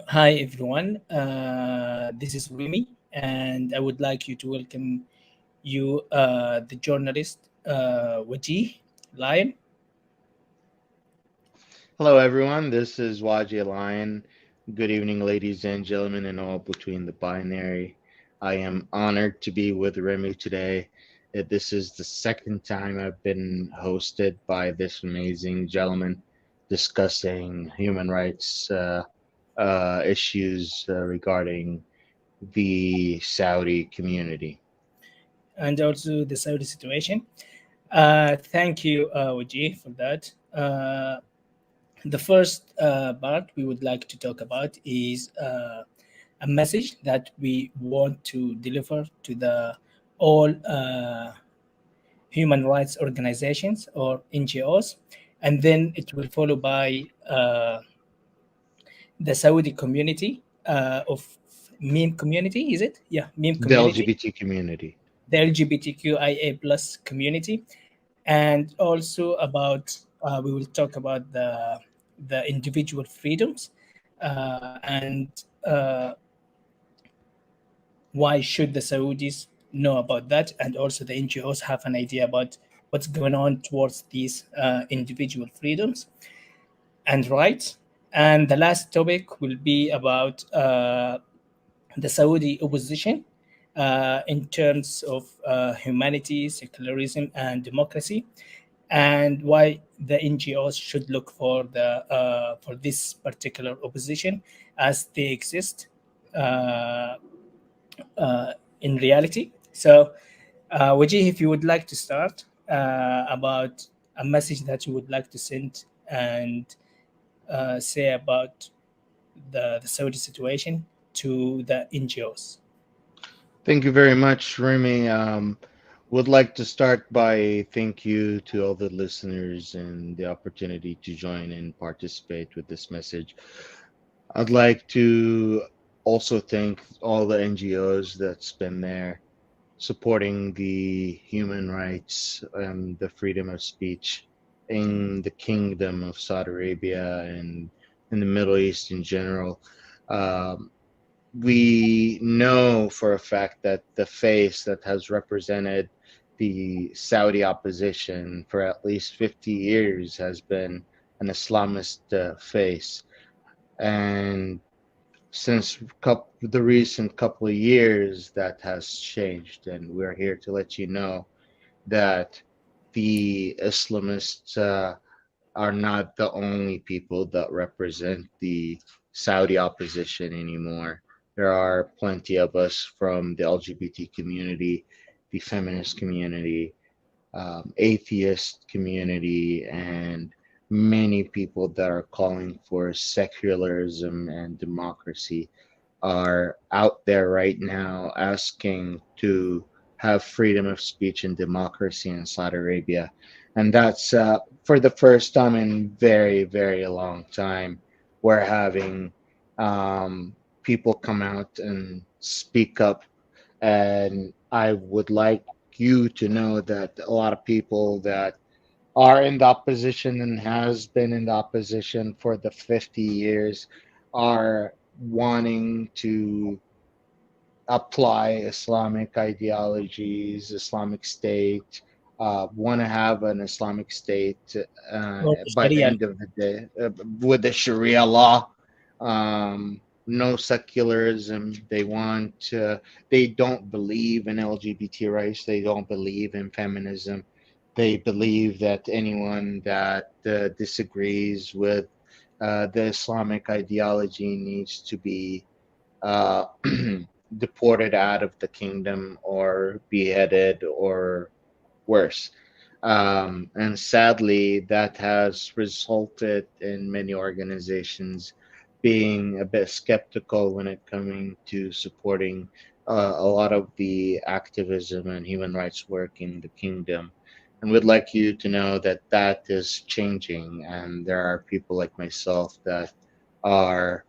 Hi everyone, this is Rémi, and I would like you to welcome you, the journalist Wajeeh Lion. Hello, everyone. This is Wajeeh. Good evening, ladies and gentlemen, and all between the binary. I am honored to be with Remy today. This is the second time I've been hosted by this amazing gentleman discussing human rights issues regarding the Saudi community. And also the Saudi situation. Thank you, Wajeeh, for that. The first part we would like to talk about is a message that we want to deliver to the all human rights organizations or NGOs, and then it will follow by the Saudi community of meme community. Is it? Yeah, meme The community, LGBT community. the LGBTQIA plus community, and also about we will talk about the individual freedoms and why should the Saudis know about that, and also the NGOs have an idea about what's going on towards these individual freedoms and rights. And the last topic will be about the Saudi opposition in terms of humanity, secularism, and democracy, and why the NGOs should look for this particular opposition as they exist uh, in reality. So, Wajih, if you would like to start about a message that you would like to send and say about the Saudi situation to the NGOs. Thank you very much, Remy. Would like to start by thank you to all the listeners and the opportunity to join and participate with this message. I'd like to also thank all the NGOs that's been there supporting the human rights and the freedom of speech in the Kingdom of Saudi Arabia and in the Middle East in general. Um, we know for a fact that the face that has represented the Saudi opposition for at least 50 years has been an Islamist face. And since the recent couple of years, that has changed. And we're here to let you know that the Islamists are not the only people that represent the Saudi opposition anymore. There are plenty of us from the LGBT community, the feminist community, atheist community, and many people that are calling for secularism and democracy are out there right now asking to have freedom of speech and democracy in Saudi Arabia. And that's for the first time in very, very long time. We're having people come out and speak up. And I would like you to know that a lot of people that are in the opposition and has been in the opposition for the 50 years are wanting to apply Islamic ideologies, Islamic State, want to have an Islamic State Or the by the Sharia. end of the day with the Sharia law. No secularism. They don't believe in LGBT rights. They don't believe in feminism. They believe that anyone that disagrees with the Islamic ideology needs to be uh, deported out of the kingdom or beheaded or worse. And sadly, that has resulted in many organizations being a bit skeptical when it coming to supporting a lot of the activism and human rights work in the kingdom. And we'd like you to know that that is changing, and there are people like myself that are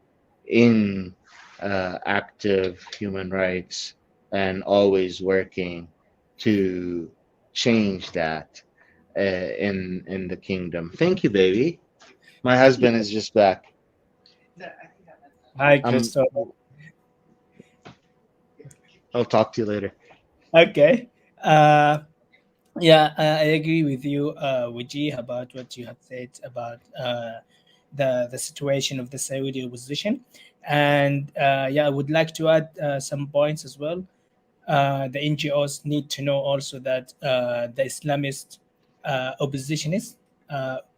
in active human rights and always working to change that in the kingdom. Thank you, baby. My husband is just back. Hi, Um, Christopher. I'll talk to you later. Okay. Uh, yeah, I agree with you, Wajeeh, about what you have said about the situation of the Saudi opposition, and yeah, I would like to add some points as well. The NGOs need to know also that the Islamist oppositionists,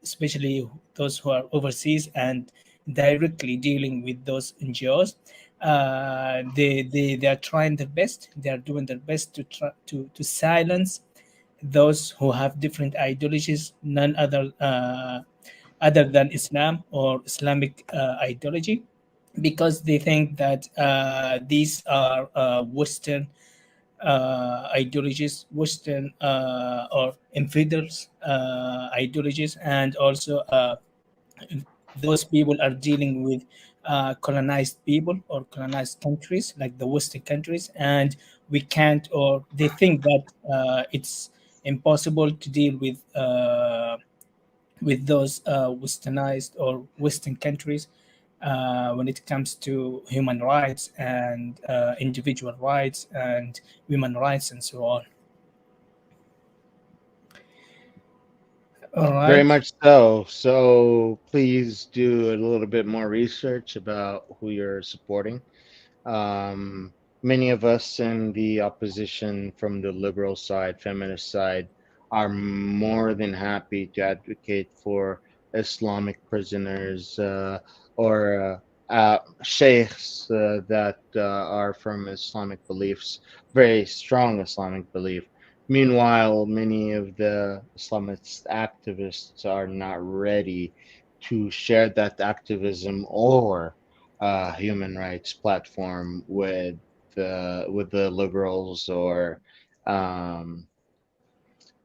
especially those who are overseas and directly dealing with those NGOs, they are trying their best. They are doing their best to try to silence those who have different ideologies, none other than Islam or Islamic ideology, because they think that these are Western ideologies, Western or infidels ideologies, and also those people are dealing with colonized people or colonized countries like the Western countries, and we can't, or they think that it's impossible to deal with those westernized or Western countries when it comes to human rights and individual rights and women rights and so on. All Very right. much so. So please do a little bit more research about who you're supporting. Um, Many of us in the opposition from the liberal side, feminist side, are more than happy to advocate for Islamic prisoners or sheikhs that are from Islamic beliefs, very strong Islamic belief. Meanwhile, many of the Islamist activists are not ready to share that activism or human rights platform with the liberals or um,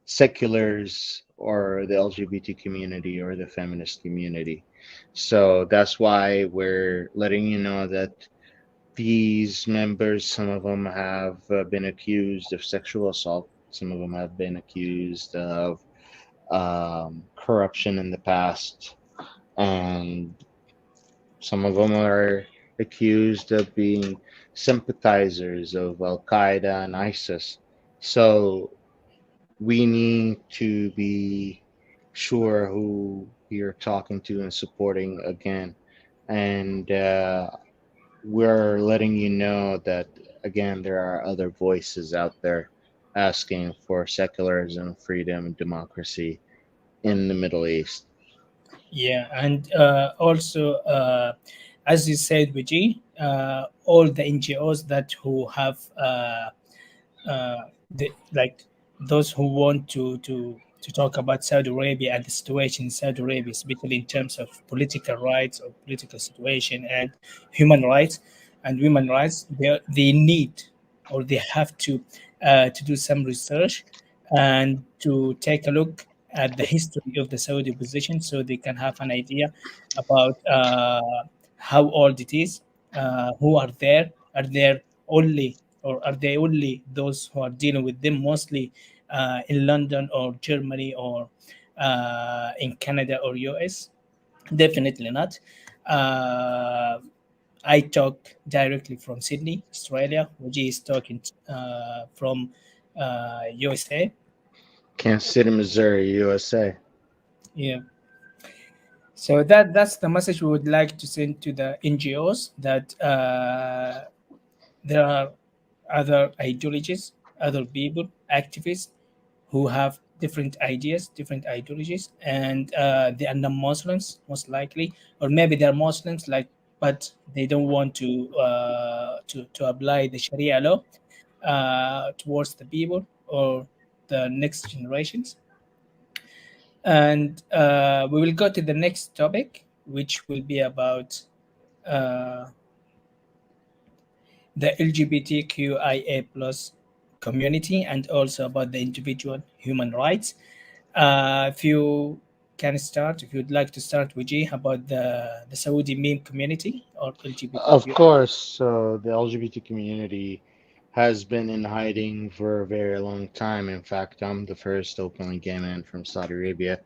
seculars or the LGBT community or the feminist community. So that's why we're letting you know that these members, some of them have been accused of sexual assault. Some of them have been accused of corruption in the past, and some of them are accused of being sympathizers of Al Qaeda and ISIS. So we need to be sure who you're talking to and supporting again. And we're letting you know that, again, there are other voices out there asking for secularism, freedom, and democracy in the Middle East. Yeah, and also, as you said, Vijay, all the NGOs that who have like those who want to talk about Saudi Arabia and the situation in Saudi Arabia, especially in terms of political rights or political situation and human rights and women rights, they need or they have to do some research and to take a look at the history of the Saudi position so they can have an idea about how old it is, who are there, are there only or are they only those who are dealing with them mostly in London or Germany or in Canada or US? Definitely not. Uh, I talk directly from Sydney, Australia. Wajeeh is talking from USA. Kansas City, Missouri, USA. Yeah. So that's the message we would like to send to the NGOs that there are other ideologies, other people, activists who have different ideas, different ideologies, and they are not Muslims, most likely, or maybe they're Muslims, like, but they don't want to apply the Sharia law towards the people or the next generations. And we will go to the next topic, which will be about uh, the LGBTQIA plus community and also about the individual human rights. If you can start, if you'd like to start, Vijay, about the Saudi meme community or Of LGBTQ. course, so the LGBT community has been in hiding for a very long time. In fact, I'm the first openly gay man from Saudi Arabia,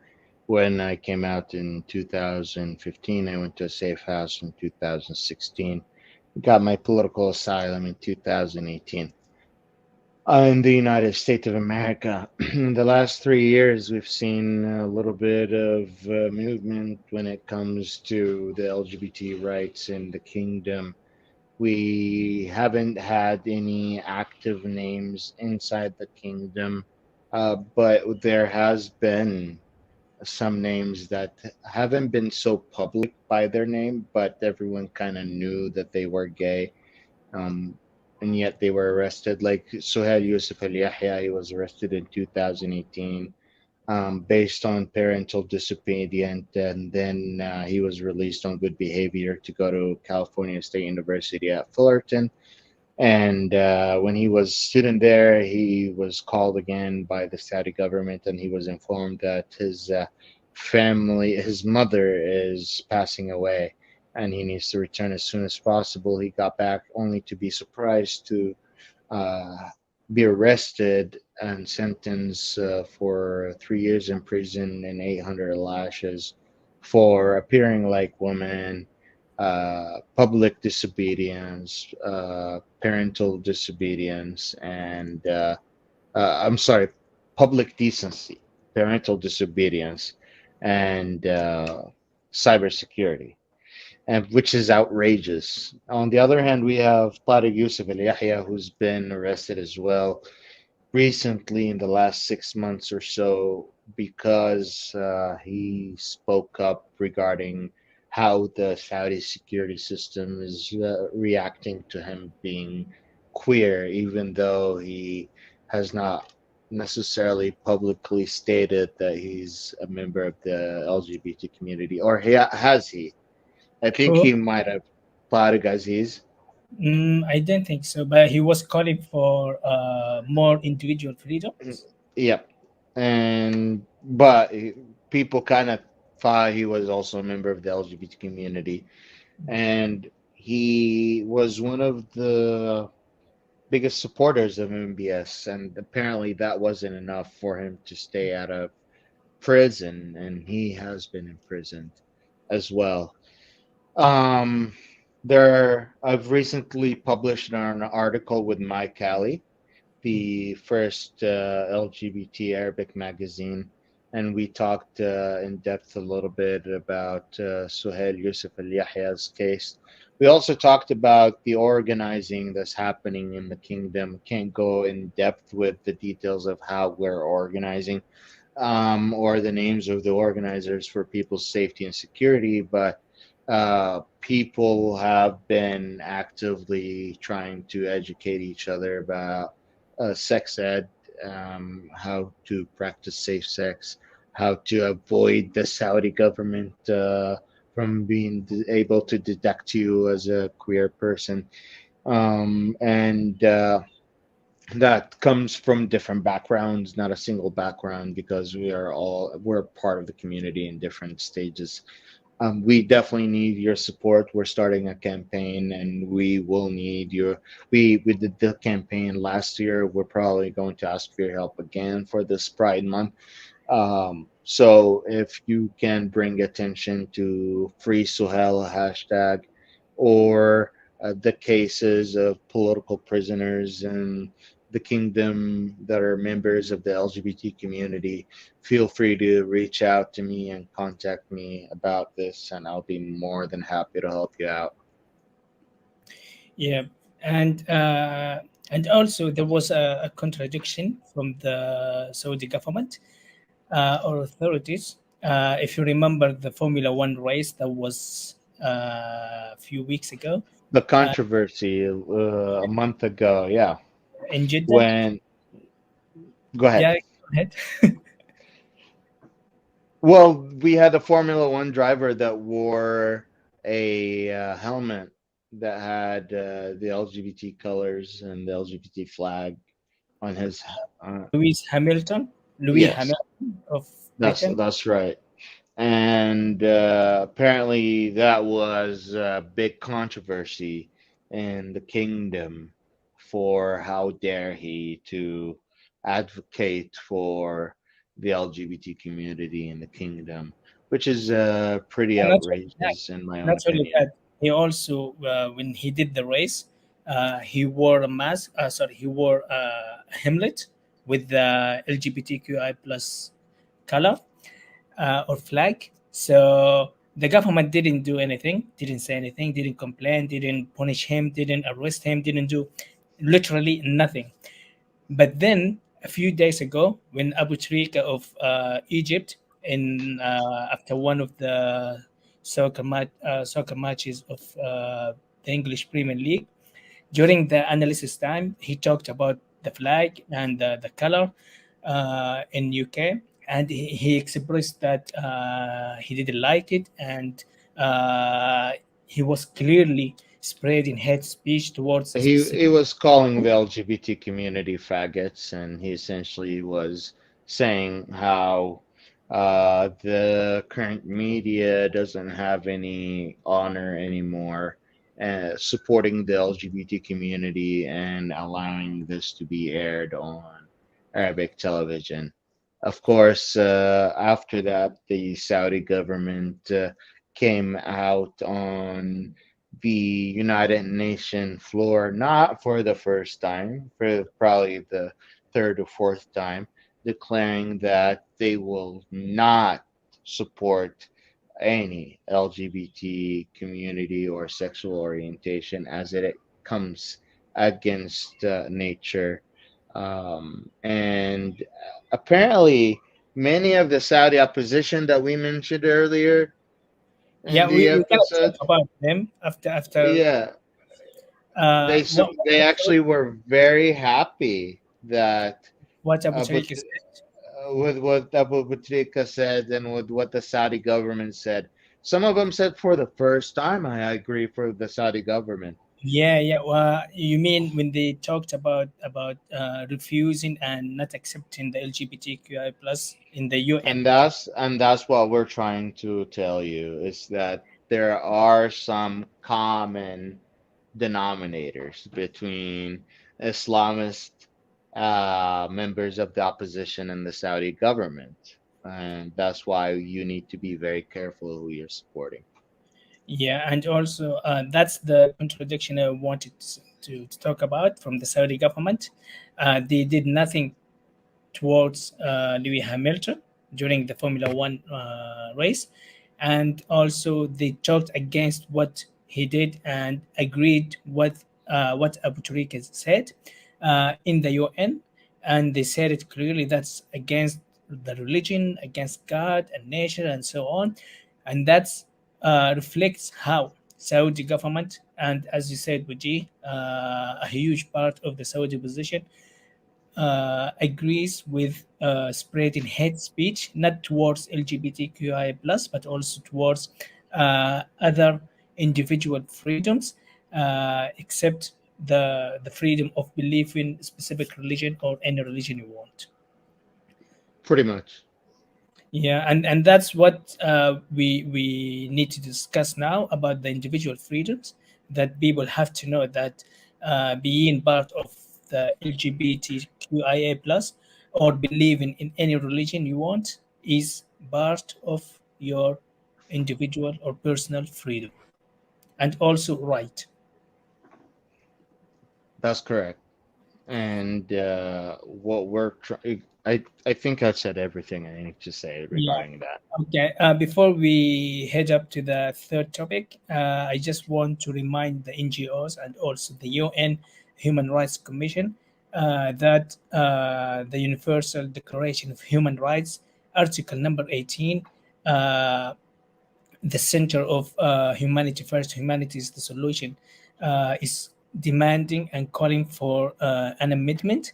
When I came out in 2015, I went to a safe house in 2016. Got my political asylum in 2018. In the United States of America, in the last 3 years, we've seen a little bit of movement when it comes to the LGBT rights in the kingdom. We haven't had any active names inside the kingdom, but there has been some names that haven't been so public by their name, but everyone kind of knew that they were gay, um, and yet they were arrested. Like Suhail Yusuf Al Yahya, he was arrested in 2018 based on parental disobedience, and then he was released on good behavior to go to California State University at Fullerton. And when he was student there, he was called again by the Saudi government, and he was informed that his family, his mother, is passing away, and he needs to return as soon as possible. He got back only to be surprised to uh, be arrested and sentenced for 3 years in prison and 800 lashes for appearing like women, public disobedience, parental disobedience, and I'm sorry, public decency, parental disobedience, and cybersecurity, and which is outrageous. On the other hand, we have Tariq Yusuf Al Yahya, who's been arrested as well recently in the last 6 months or so because he spoke up regarding how the Saudi security system is reacting to him being queer, even though he has not necessarily publicly stated that he's a member of the LGBT community, or has he? I think Who? he might have. Tariq Aziz. I don't think so, but he was calling for more individual freedoms. Yep. And but people kind of thought he was also a member of the LGBT community, and he was one of the biggest supporters of MBS, and apparently that wasn't enough for him to stay out of prison, and he has been imprisoned as well. Um, I've recently published an article with Mike Alley, the first LGBT Arabic magazine, and we talked in depth a little bit about Suhail Yusuf Al Yahya's case. We also talked about the organizing that's happening in the kingdom. Can't go in depth with the details of how we're organizing or the names of the organizers for people's safety and security, but people have been actively trying to educate each other about sex ed, how to practice safe sex, how to avoid the Saudi government from being able to detect you as a queer person. And that comes from different backgrounds, not a single background, because we're part of the community in different stages. We definitely need your support. We're starting a campaign, and we will need your. We did the campaign last year. We're probably going to ask for your help again for this Pride Month. So if you can bring attention to Free Suhel hashtag, or the cases of political prisoners in the kingdom that are members of the LGBT community, feel free to reach out to me and contact me about this, and I'll be more than happy to help you out. Yeah, and and also there was a contradiction from the Saudi government or authorities. If you remember the Formula One race that was a few weeks ago The uh, controversy a month ago, yeah, in Jeddah. when go ahead. Yeah, go ahead. Well, we had a Formula One driver that wore a helmet that had the LGBT colors and the LGBT flag on his. Uh, Lewis Hamilton, Louis yes, Hamilton of that's Britain. that's right. And apparently, that was a big controversy in the kingdom for how dare he to advocate for the LGBT community in the kingdom, which is pretty And not only that, outrageous in my own not only opinion. that, he also when he did the race, he wore a mask. Sorry, he wore a helmet with the LGBTQI plus color or flag. So the government didn't do anything, didn't say anything, didn't complain, didn't punish him, didn't arrest him, didn't do literally nothing. But then a few days ago, when Abu Trika of Egypt, in after one of the soccer matches of the English Premier League, during the analysis time, he talked about the flag and the color in UK, and he expressed that he didn't like it, and uh, he was clearly spreading hate speech towards a He specific. was calling the LGBT community faggots, and he essentially was saying how the current media doesn't have any honor anymore, supporting the LGBT community and allowing this to be aired on Arabic television. Of course, after that, the Saudi government came out on the United Nations floor, not for the first time, for probably the third or fourth time, declaring that they will not support any LGBT community or sexual orientation as it comes against nature. And apparently, many of the Saudi opposition that we mentioned earlier in Yeah, the we're gonna talk episode, about them after. yeah, they What actually were very happy that Abu uh, but, Tariq is. with what Abu Batrika said and with what the Saudi government said. Some of them said for the first time, I agree for the Saudi government. Yeah, yeah. You mean when they talked about refusing and not accepting the LGBTQI plus in the UN? And that's what we're trying to tell you is that there are some common denominators between Islamist members of the opposition and the Saudi government. And that's why you need to be very careful who you're supporting. Yeah, and also that's the contradiction I wanted to talk about from the Saudi government. They did nothing towards Lewis Hamilton during the Formula One race, and also they talked against what he did and agreed what Abu Tariq has said in the UN, and they said it clearly that's against the religion, against God and nature, and so on, and that's reflects how Saudi government and, as you said, Wajeeh, a huge part of the Saudi position agrees with spreading hate speech, not towards LGBTQIA plus, but also towards other individual freedoms, except the freedom of belief in specific religion or any religion you want. Pretty much. Yeah, and that's what we need to discuss now about the individual freedoms that people have to know that being part of the LGBTQIA plus or believing in any religion you want is part of your individual or personal freedom and also right. That's correct. And what we're trying, I think I've said everything I need to say Yeah. regarding that. Okay, before we head up to the third topic, I just want to remind the NGOs and also the UN Human Rights Commission that the Universal Declaration of Human Rights, Article number 18, uh, the center of humanity first, humanity is the solution, is demanding and calling for an amendment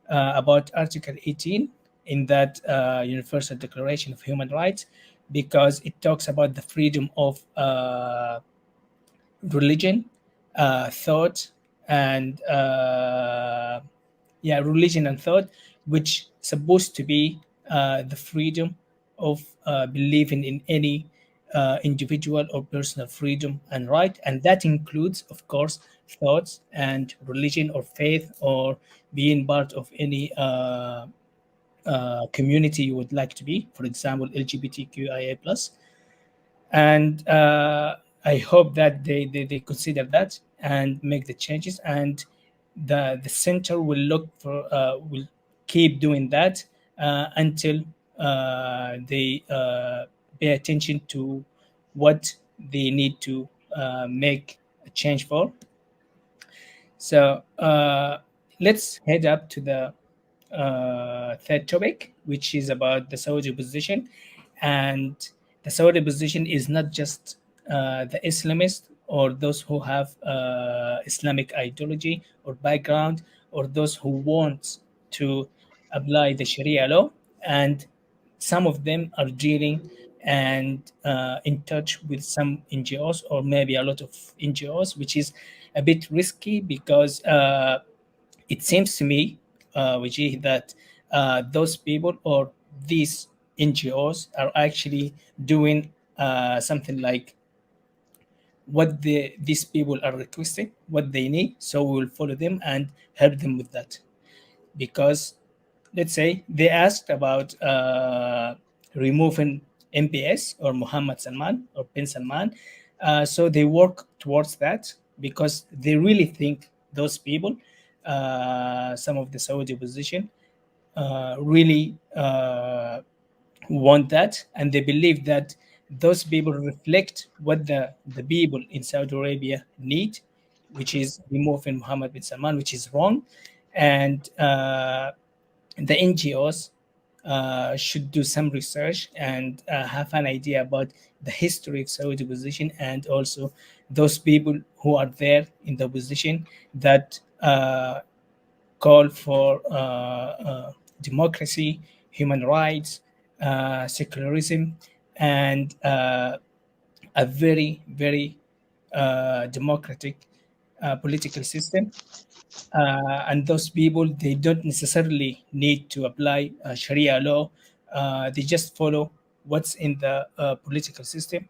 about Article 18 in that Universal Declaration of Human Rights because it talks about the freedom of religion, thought, and yeah, religion and thought, which supposed to be the freedom of believing in any individual or personal freedom and right, and that includes, of course, thoughts and religion or faith or being part of any community you would like to be, for example, LGBTQIA plus. And I hope that they consider that and make the changes, and the center will look for will keep doing that until they pay attention to what they need to make a change for. So let's head up to the third topic, which is about the Saudi position. And the Saudi position is not just the Islamists or those who have Islamic ideology or background, or those who want to apply the Sharia law. And some of them are dealing and in touch with some NGOs, or maybe a lot of NGOs, which is a bit risky because it seems to me, Wajeeh, that those people or these NGOs are actually doing something like what these people are requesting, what they need. So we will follow them and help them with that. Because let's say they asked about removing MPS or Muhammad Salman or Bin Salman. So they work towards that because they really think those people, some of the Saudi opposition, really want that, and they believe that those people reflect what the people in Saudi Arabia need, which is removing Mohammed bin Salman, which is wrong. And the NGOs should do some research and have an idea about the history of Saudi position, and also those people who are there in the position that call for democracy, human rights, secularism, and a very, very democratic political system. And those people, they don't necessarily need to apply Sharia law. They just follow what's in the political system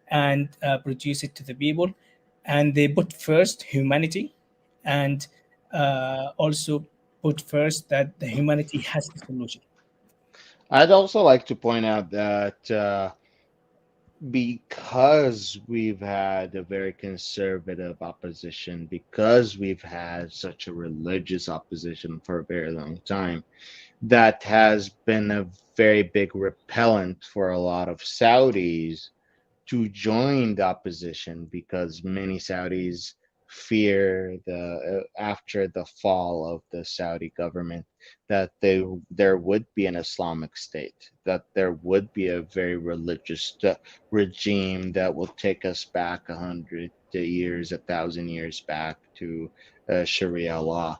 and produce it to the people. And they put first humanity, and also put first that the humanity has the solution. I'd also like to point out that because we've had a very conservative opposition, because we've had such a religious opposition for a very long time, that has been a very big repellent for a lot of Saudis to join the opposition, because many Saudis fear the after the fall of the Saudi government that there would be an Islamic state, that there would be a very religious regime that will take us back 100 years, 1,000 years back to Sharia law.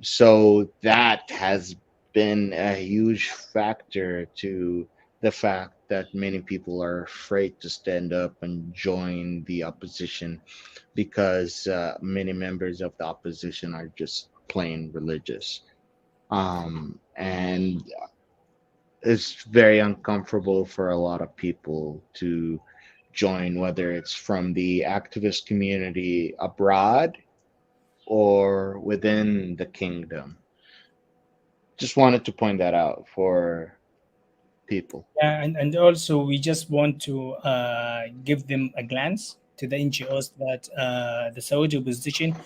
So that has been a huge factor to the fact that many people are afraid to stand up and join the opposition, because many members of the opposition are just plain religious. And it's very uncomfortable for a lot of people to join, whether it's from the activist community abroad or within the kingdom. Just wanted to point that out for people. Yeah, and also we just want to give them a glance to the NGOs that the Saudi opposition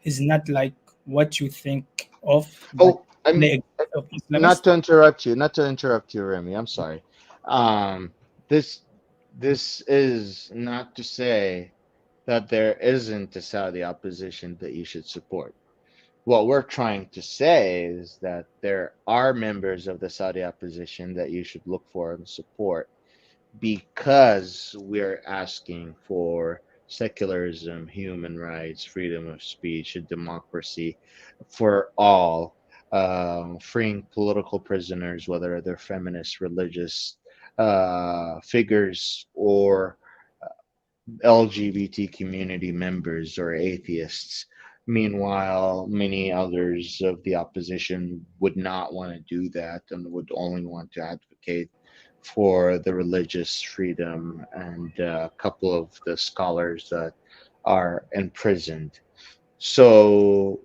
is not like what you think of, but Oh, I'm they of not Islamists. to interrupt you, not to interrupt you, Remy. I'm sorry. Um, this this is not to say that there isn't a Saudi opposition that you should support. What we're trying to say is that there are members of the Saudi opposition that you should look for and support, because we're asking for secularism, human rights, freedom of speech, and democracy for all, freeing political prisoners, whether they're feminist, religious figures, or LGBT community members or atheists. Meanwhile, many others of the opposition would not want to do that and would only want to advocate for the religious freedom, and a couple of the scholars that are imprisoned. So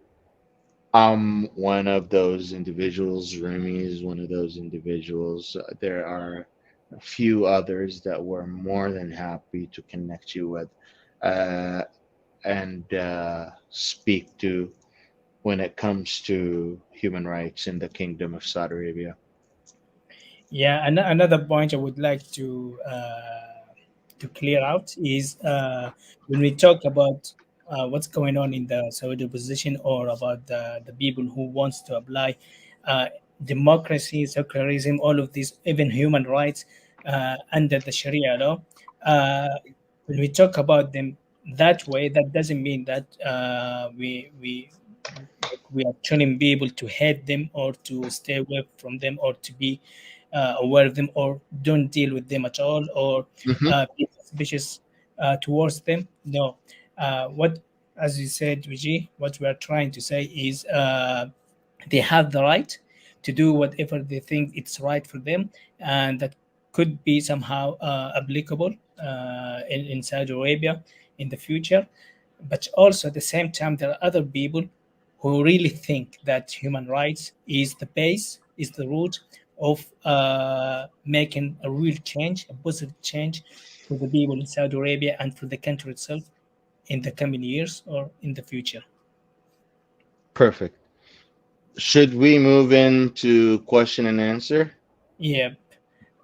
I'm one of those individuals. Remy is one of those individuals. There are a few others that we're more than happy to connect you with uh, and speak to when it comes to human rights in the Kingdom of Saudi Arabia. Yeah, another point I would like to clear out is when we talk about what's going on in the Saudi opposition, or about the people who wants to apply uh, democracy, secularism, all of these, even human rights under the Sharia law. Uh, when we talk about them that way, that doesn't mean that we are telling people to hate them, or to stay away from them, or to be aware of them, or don't deal with them at all, or Hmm. be suspicious towards them. No, what, as you said, Vijay, what we are trying to say is they have the right to do whatever they think it's right for them, and that could be somehow applicable in Saudi Arabia in the future. But also at the same time, there are other people who really think that human rights is the base, is the root of making a real change, a positive change for the people in Saudi Arabia and for the country itself in the coming years or in the future. Perfect. Should we move into question and answer? Yeah,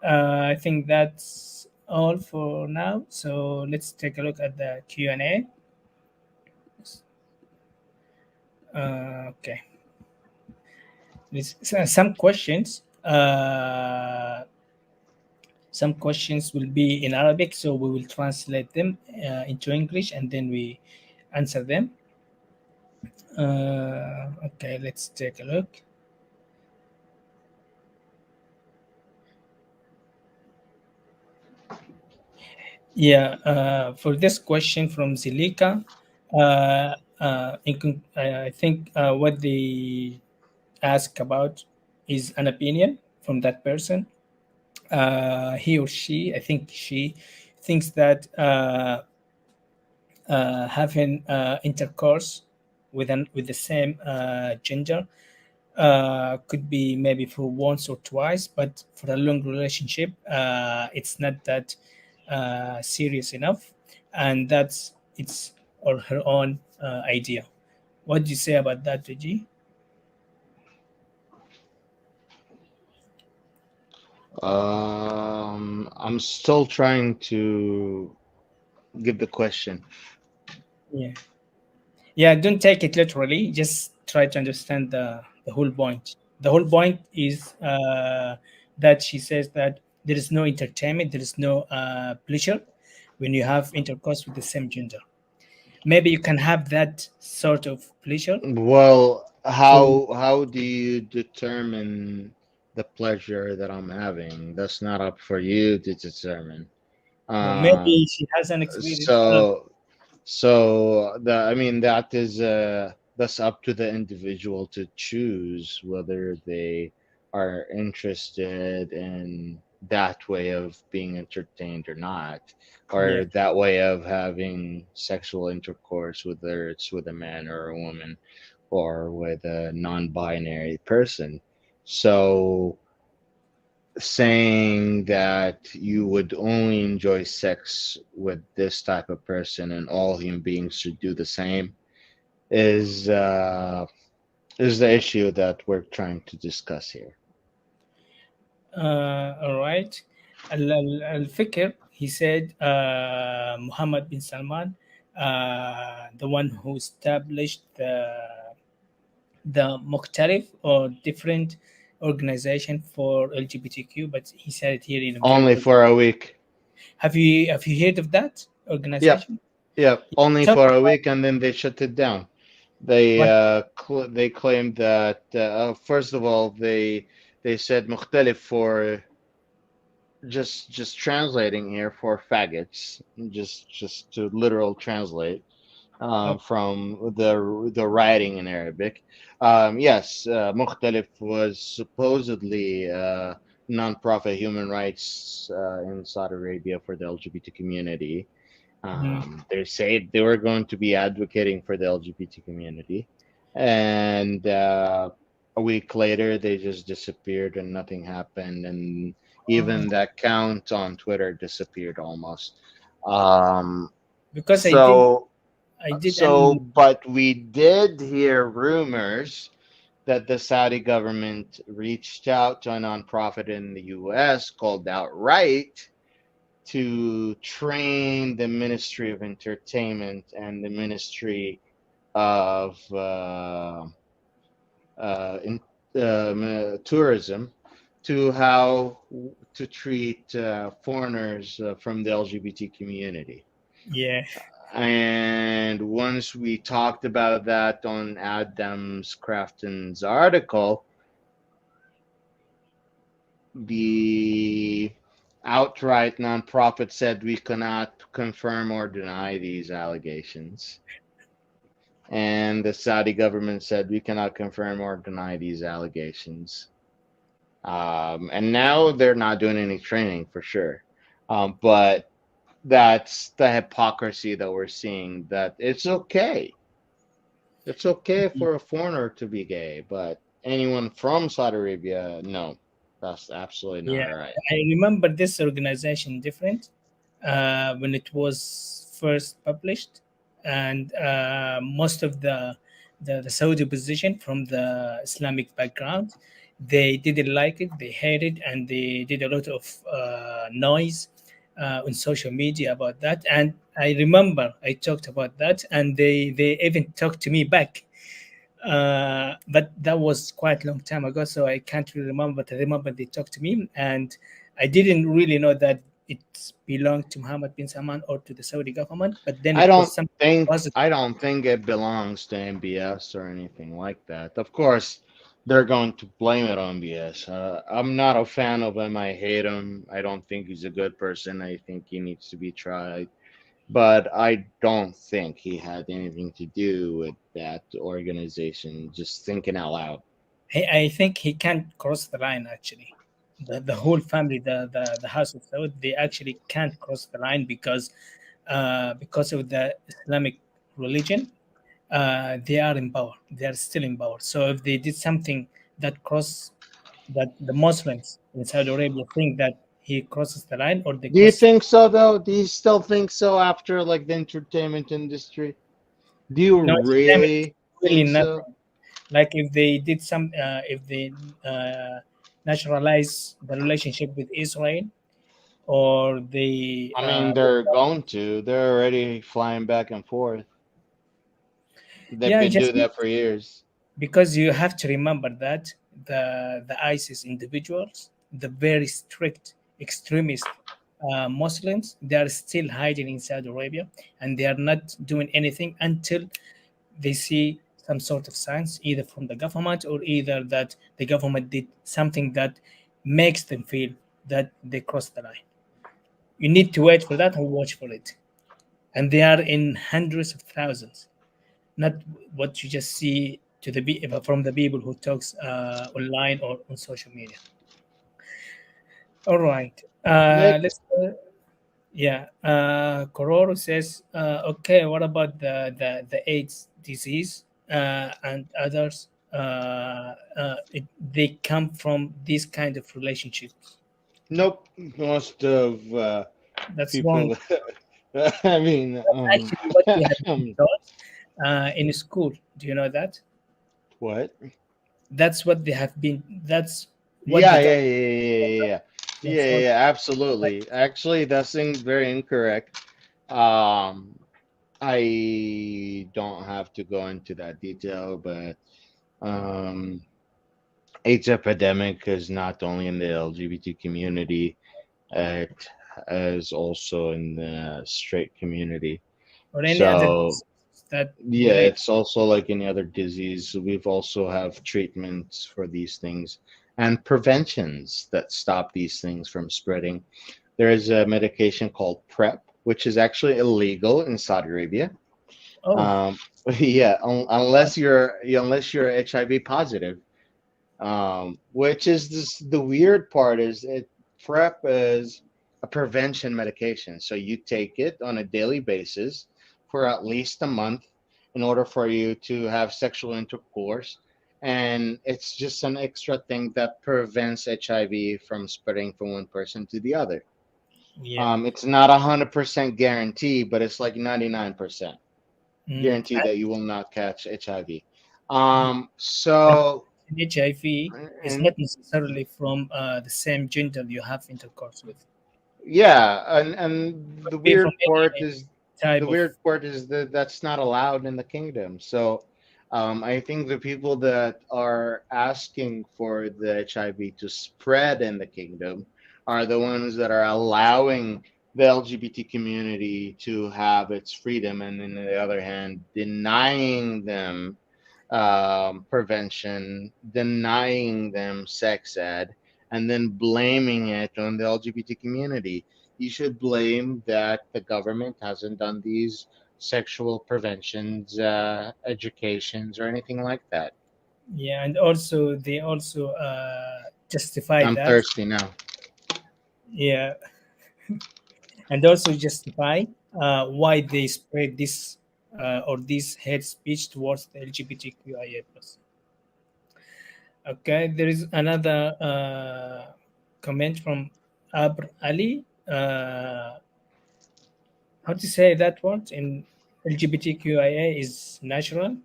I think that's all for now. So let's take a look at the Q&A. Okay, some questions. Some questions will be in Arabic, so we will translate them into English, and then we answer them. Okay, let's take a look. Yeah, for this question from Zilika, I think what they ask about is an opinion from that person. He or she, I think she, thinks that having intercourse with the same gender could be maybe for once or twice, but for a long relationship, it's not that serious enough, and that's its or her own idea. What do you say about that, Reggie? I'm still trying to give the question. Yeah. Yeah, don't take it literally. Just try to understand the whole point. The whole point is that she says that there is no entertainment, there is no pleasure when you have intercourse with the same gender. Maybe you can have that sort of pleasure Well, for, how do you determine the pleasure that I'm having? That's not up for you to determine. maybe Um, she has an experience. I don't so so I mean that's up to the individual to choose whether they are interested in that way of being entertained or not, know. Yeah. or that way of having sexual intercourse, whether it's with a man or a woman or with a non-binary person. So saying that you would only enjoy sex with this type of person and all human beings should do the same is is the issue that we're trying to discuss here. All right. Al-Fikr, he said Muhammad bin Salman, the one who established the Mukhtarif, or different organization for LGBTQ, but he said it here in a very Only good. for a week. Have you heard of that Yep, organization? yep. Only Talk for a about week, and then they shut it down. They what. they claimed that first of all they said مختلف for just translating here for faggots, just to literal translate Oh, from the writing in Arabic. Yes, مختلف was supposedly non-profit human rights in Saudi Arabia for the LGBT community. mhm. They said they were going to be advocating for the LGBT community. and a week later they just disappeared and nothing happened, and even that count on Twitter disappeared almost. Um, Because so I did, so, and but we did hear rumors that the Saudi government reached out to a nonprofit in the US called Outright to train the Ministry of Entertainment and the Ministry of in tourism to how to treat foreigners from the LGBT community. yeah, And once we talked about that on Adams Crafton's article, the outright nonprofit said we cannot confirm or deny these allegations. And the Saudi government said we cannot confirm or deny these allegations. And now they're not doing any training for sure. But that's the hypocrisy that we're seeing, that it's okay. It's okay for a foreigner to be gay, but anyone from Saudi Arabia, no, that's absolutely not yeah. right. I remember this organization different when it was first published, and most of the Saudi opposition from the Islamic background, they didn't like it, they hated, and they did a lot of noise on social media about that. And I remember I talked about that, and they even talked to me back. But that was quite a long time ago, so I can't really remember. But I remember they talked to me, and I didn't really know that it belonged to Mohammed bin Salman or to the Saudi government. But then I it was don't something think positive. I don't think it belongs to MBS or anything like that. Of course, they're going to blame it on MBS. I'm not a fan of him. I hate him. I don't think he's a good person. I think he needs to be tried. But I don't think he had anything to do with that organization. Just thinking out loud. I think he can't cross the line actually. The whole family, the House of Saud, they actually can't cross the line because of the Islamic religion. They are in power. They are still in power. So if they did something that cross that the Muslims in Saudi Arabia think that he crosses the line or they Do you cross. think so though? Do you still think so after like the entertainment industry? Do you No, entertainment is really really think so? nothing. Like if they did if they naturalize the relationship with Israel, or they I mean, they're going to. They're already flying back and forth. They've yeah, been just doing that for years. because you have to remember that the ISIS individuals, the very strict extremist Muslims, they are still hiding in Saudi Arabia, and they are not doing anything until they see some sort of signs, either from the government or either that the government did something that makes them feel that they crossed the line. You need to wait for that and watch for it. And they are in hundreds of thousands, not what you just see to from the people who talks online or on social media. All right. Nick, Let's. Yeah. Kororo says, okay, what about the AIDS disease and others? They come from these kind of relationships. nope. Most of That's wrong. people. I mean, That's actually what we have been um, taught in school. Do you know that? what? That's what they have been. That's what Yeah, the yeah, government yeah, yeah, taught yeah, us yeah, to yeah, yeah, inform. yeah, But absolutely. Actually, that's very incorrect. Um, I don't have to go into that detail, but um, AIDS epidemic is not only in the LGBT community, it is also in the straight community. or any other So diseases that yeah, relate. it's also like any other disease. We've also have treatments for these things and preventions that stop these things from spreading. There is a medication called PrEP, which is actually illegal in Saudi Arabia. Oh, Um, yeah, unless you're HIV positive. Which is the weird part is PrEP is a prevention medication. So you take it on a daily basis for at least a month, in order for you to have sexual intercourse. And it's just an extra thing that prevents HIV from spreading from one person to the other. Yeah. It's not 100% guarantee, but it's like 99% Mm. guarantee that you will not catch HIV. Yeah. And So, HIV is and not necessarily from the same gender you have intercourse with. yeah, and Could be from any the type of. weird part is that that's not allowed in the kingdom. So, I think the people that are asking for the HIV to spread in the kingdom are the ones that are allowing the LGBT community to have its freedom, and on the other hand, denying them prevention, denying them sex ed, and then blaming it on the LGBT community. You should blame that the government hasn't done these sexual preventions, educations, or anything like that. Yeah, and also they also justify I'm that. thirsty now. Yeah, and also justify why they spread this or this hate speech towards the LGBTQIA plus. Okay, there is another comment from Abr Ali. How to say that word in LGBTQIA is natural.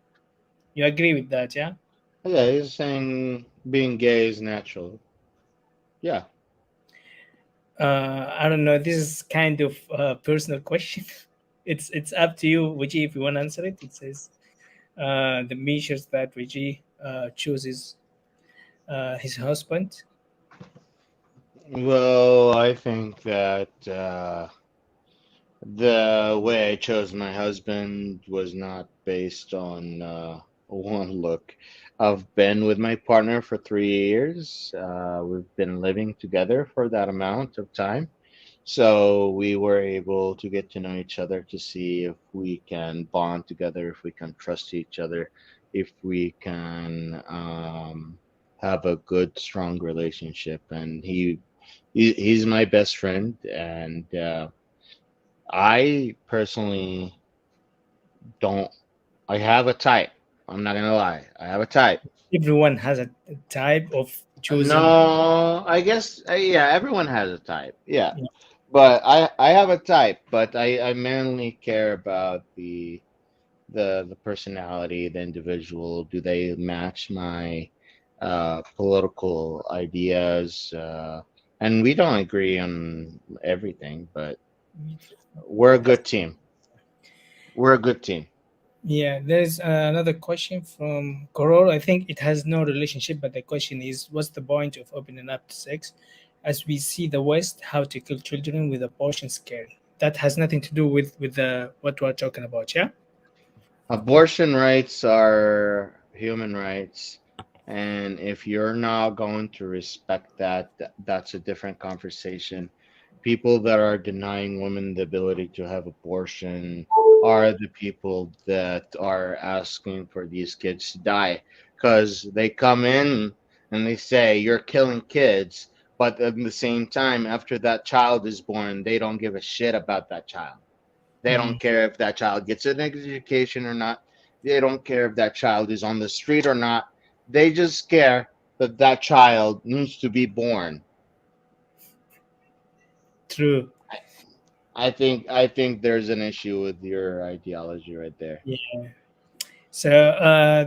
You agree with that, yeah? Yeah, he's saying being gay is natural. Yeah. I don't know. This is kind of a personal question. It's up to you, Wajeeh, if you want to answer it. It says the measures that Wajeeh chooses his husband. Well, I think that the way I chose my husband was not based on one look. I've been with my partner for 3 years. We've been living together for that amount of time. So we were able to get to know each other to see if we can bond together, if we can trust each other, if we can have a good, strong relationship. And he's my best friend, and I personally don't. I have a type. I'm not gonna lie. I have a type. Everyone has a type of choosing. No, I guess yeah. Everyone has a type. Yeah, Yeah. but I have a type. But I mainly care about the personality, the individual. Do they match my political ideas? And we don't agree on everything, but we're a good team. We're a good team. Yeah, there's another question from Koror. I think it has no relationship, but the question is, what's the point of opening up to sex? As we see the West, how to kill children with abortion scary. That has nothing to do with the what we're talking about. Yeah. Abortion rights are human rights, and if you're not going to respect that, that's a different conversation. People that are denying women the ability to have abortion are the people that are asking for these kids to die because they come in and they say you're killing kids, but at the same time, after that child is born, they don't give a shit about that child. They Mm, don't care if that child gets an education or not. They don't care if that child is on the street or not. They just care that that child needs to be born. true. I think there's an issue with your ideology right there. Yeah. So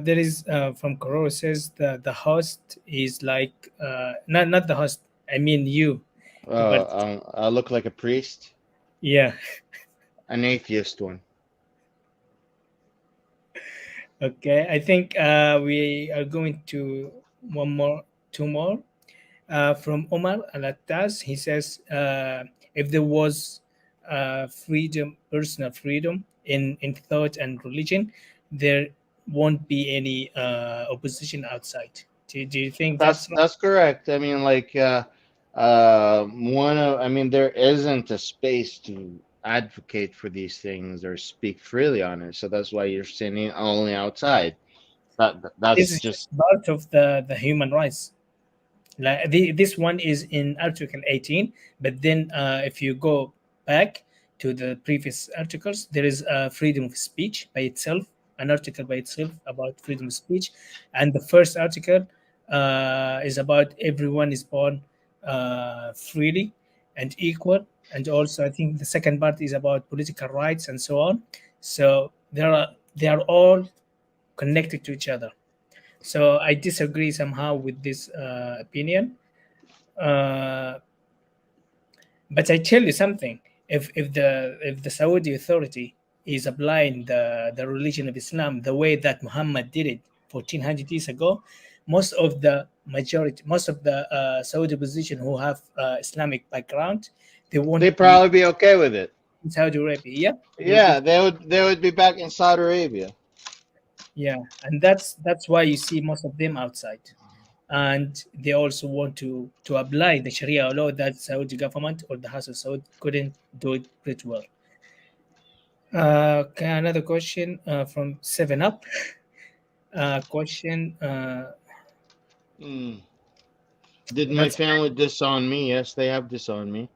there is from Koror says the host is like not the host. I mean you, the part. I look like a priest, Yeah. an atheist one. Okay. I think we are going to one more, two more. From Omar Alatas, he says, if there was freedom, personal freedom in thought and religion, there won't be any opposition outside. Do you think That's that's right? that's correct. I mean, like one of I mean, there isn't a space to advocate for these things or speak freely on it. So that's why you're sitting only outside. This That's is just just part of the human rights. Like this one is in Article 18, but then if you go back to the previous articles, there is freedom of speech by itself. an article by itself about freedom of speech, and the first article is about everyone is born freely and equal, and also I think the second part is about political rights and so on. So they are all connected to each other. So I disagree somehow with this opinion. Uh, but I tell you something: if the Saudi authority is applying the religion of Islam the way that Muhammad did it 1400 years ago, most of the Saudi opposition who have Islamic background, they They'd won't be probably be okay with it. in Saudi Arabia. Yeah, they would be. Yeah, they would be back in Saudi Arabia. Yeah, and that's why you see most of them outside, and they also want to apply the Sharia law that Saudi government or the House of Saud couldn't do it pretty well. Okay, another question from Seven Up. Question. Hmm. Did my That's family disown me? Yes, they have disowned me.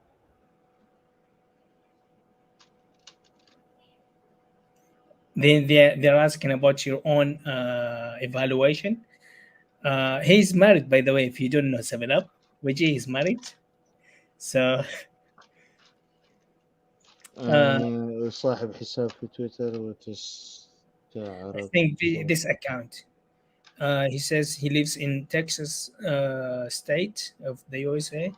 they're asking about your own evaluation. He's married, by the way. If you don't know Seven Up, Wajeeh is married. So uh, صاحب حساب في تويتر I وتستعرض think صوت. this account. He says he lives in Texas state of the USA.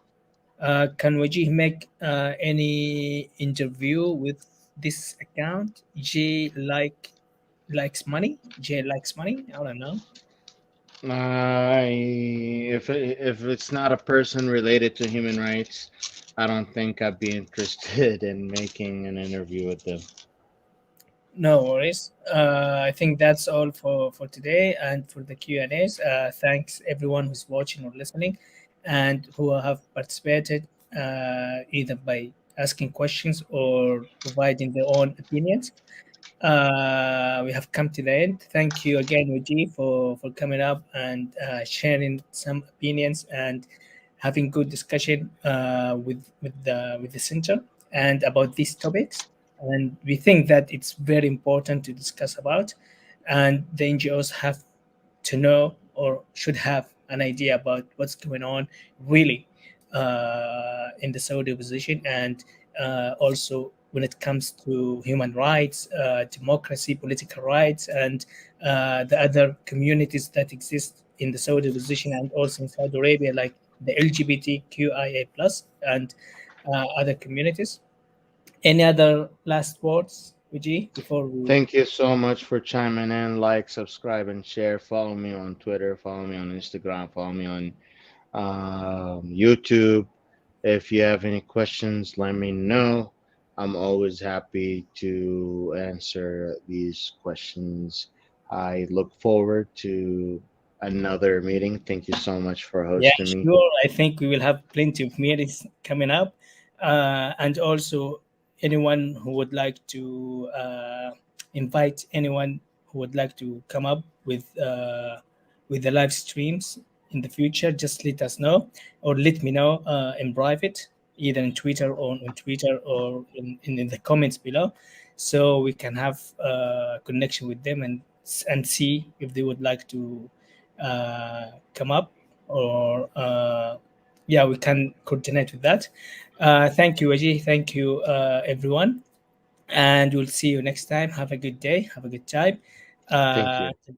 Can Wajih make any interview with this account? Likes money. J likes money. I don't know. If it's not a person related to human rights, I don't think I'd be interested in making an interview with them. No worries. I think that's all for today and for the Q&As. Thanks everyone who's watching or listening and who have participated either by asking questions or providing their own opinions. We have come to the end. Thank you again, Uji, for coming up and sharing some opinions and having good discussion with the center and about these topics. And we think that it's very important to discuss about, and the NGOs have to know or should have an idea about what's going on really in the Saudi opposition, and also when it comes to human rights, democracy, political rights, and the other communities that exist in the Saudi opposition and also in Saudi Arabia, like the LGBTQIA plus and other communities. Any other last words, Uji, before we? Thank you so much for chiming in. Like, subscribe, and share. Follow me on Twitter. Follow me on Instagram. Follow me on YouTube. If you have any questions, let me know. I'm always happy to answer these questions. I look forward to another meeting. Thank you so much for Yeah, hosting me. sure. I think we will have plenty of meetings coming up. And also, anyone who would like to invite anyone who would like to come up with the live streams in the future, just let us know or let me know in private, either in Twitter or on Twitter or in the comments below, so we can have connection with them and see if they would like to come up or yeah, we can coordinate with that. Thank you, Ajay. Thank you, everyone, and we'll see you next time. Have a good day. Have a good time. Thank Uh, you.